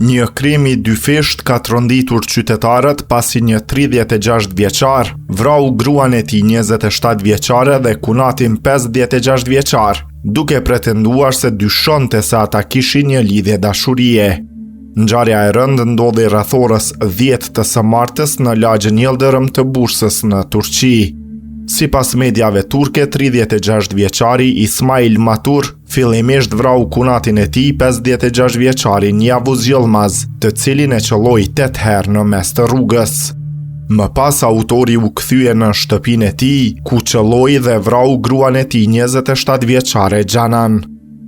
Një krim i dyfisht ka tronditur qytetarët pasi një 36 vjeçar vrau gruan e tij 27 vjeçare dhe kunatin 56 vjeçar, duke pretenduar se dyshonte se ata kishin një lidhje dashurie. Ngjarja e rëndë ndodhi rreth orës 10 të së martës në lagjën Yıldırım të Bursës në Turqi. Sipas mediave turke, 36 vjeçari Ismail Matur fillimisht vrau kunatin e tij 56 vjeçarin Yavuz Yılmaz, të cilin e qolloi 8 herë në mes të rrugës. Më pas autori u kthye në shtëpinë e tij, ku qolloi dhe vrau gruan e tij 27 vjeçare Xhanan.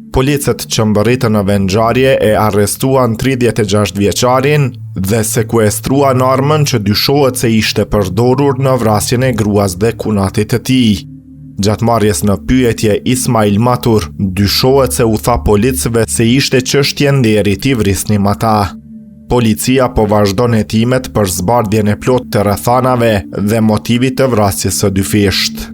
Policët që mbërritën në vendngjarje e arrestuan 36 vjeçarin dhe sekuestruan armën që dyshohet se ishte përdorur në vrasjen e gruas dhe kunatit të tij. Gjatë marrjes në pyetje, Ismail Matur dyshohet se u tha policëve se ishte çështje nderi t'i vrisnim ata. Policia po vazhdon hetimet për zbardhjen e plotë të rrethanave dhe motivit të vrasjes së dyfisht.